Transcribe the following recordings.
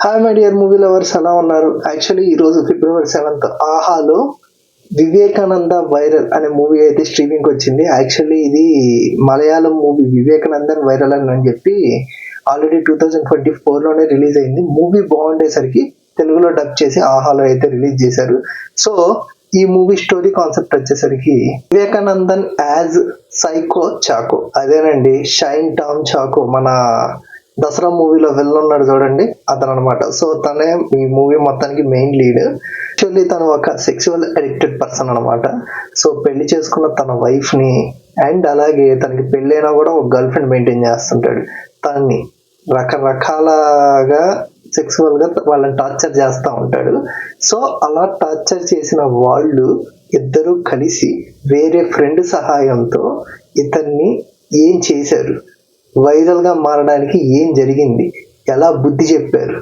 Hi my dear movie lovers, ఎలా ఉన్నారు? Actually ఈరోజు February 7th ఆహాలో వివేకానంద వైరల్ అనే మూవీ అయితే స్ట్రీమింగ్ వచ్చింది. యాక్చువల్లీ ఇది మలయాళం మూవీ వివేకానందన్ వైరల్ అని చెప్పి ఆల్రెడీ 2024లోనే రిలీజ్ అయింది. మూవీ బాగుండేసరికి తెలుగులో డబ్ చేసి ఆహాలో అయితే రిలీజ్ చేశారు. సో ఈ మూవీ స్టోరీ కాన్సెప్ట్ వచ్చేసరికి వివేకానందన్ యాజ్ సైకో చాకో, అదేనండి షైన్ టామ్ చాకో, మన దసరా మూవీలో ఉన్నాడు చూడండి, అతను అనమాట. సో తనే ఈ మూవీ మొత్తానికి మెయిన్ లీడ్. యాక్చువల్లీ తను ఒక సెక్సువల్ అడిక్టెడ్ పర్సన్ అనమాట. సో పెళ్లి చేసుకున్న తన వైఫ్ ని అండ్ అలాగే తనకి పెళ్ళైనా కూడా ఒక గర్ల్ ఫ్రెండ్ మెయింటైన్ చేస్తుంటాడు. తనని రకరకాలుగా సెక్సువల్ గా వాళ్ళని టార్చర్ చేస్తూ ఉంటాడు. సో అలా టార్చర్ చేసిన వాళ్ళు ఇద్దరు కలిసి వేరే ఫ్రెండ్ సహాయంతో ఇతన్ని ఏం చేశారు, వైరల్ గా మారడానికి ఏం జరిగింది, ఎలా బుద్ధి చెప్పారు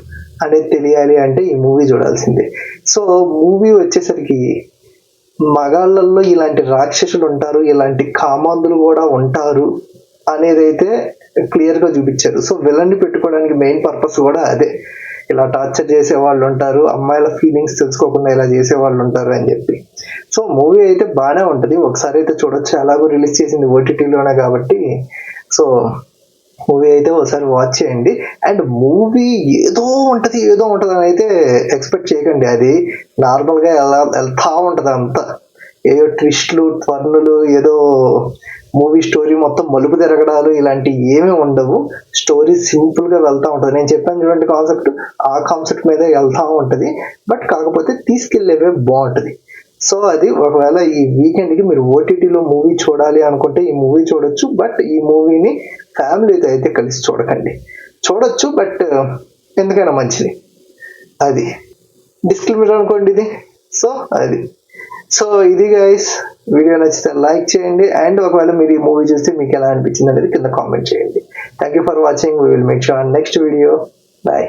అనేది తెలియాలి అంటే ఈ మూవీ చూడాల్సిందే. సో మూవీ వచ్చేసరికి మగాళ్ళల్లో ఇలాంటి రాక్షసులు ఉంటారు, ఇలాంటి కామాంధులు కూడా ఉంటారు అనేది అయితే క్లియర్ గా చూపించారు. సో విలన్ని పెట్టుకోవడానికి మెయిన్ పర్పస్ కూడా అదే, ఇలా టార్చర్ చేసే వాళ్ళు ఉంటారు, అమ్మాయిల ఫీలింగ్స్ తెలుసుకోకుండా ఇలా చేసే వాళ్ళు ఉంటారు అని చెప్పి. సో మూవీ అయితే బాగానే ఉంటది, ఒకసారి అయితే చూడొచ్చు. అలాగూ రిలీజ్ చేసింది ఓటీటీలోనే కాబట్టి సో మూవీ అయితే ఒకసారి వాచ్ చేయండి. అండ్ మూవీ ఏదో ఉంటది అని అయితే ఎక్స్పెక్ట్ చేయకండి. అది నార్మల్ గా ఎలా వెళ్తా ఉంటది అంతా, ఏదో ట్విస్ట్లు టర్నులు, ఏదో మూవీ స్టోరీ మొత్తం మలుపు తిరగడాలు ఇలాంటివి ఏమీ ఉండవు. స్టోరీ సింపుల్ గా వెళ్తా ఉంటది. నేను చెప్పాను చూడండి కాన్సెప్ట్, ఆ కాన్సెప్ట్ మీద వెళ్తా ఉంటది. బట్ కాకపోతే తీసుకెళ్లేవే బాగుంటది. సో అది ఒకవేళ ఈ వీకెండ్ కి మీరు ఓటీటీలో మూవీ చూడాలి అనుకుంటే ఈ మూవీ చూడొచ్చు. బట్ ఈ మూవీని ఫ్యామిలీతో అయితే కలిసి చూడకండి. చూడొచ్చు బట్ ఎందుకైనా మంచిది. అది డిస్క్లైమర్ అనుకోండి ఇది. సో అది ఇది గైస్, వీడియో నచ్చితే లైక్ చేయండి. అండ్ ఒకవేళ మీరు ఈ మూవీ చూస్తే మీకు ఎలా అనిపించింది అనేది కింద కామెంట్ చేయండి. Thank you for watching. We will make sure next video. Bye.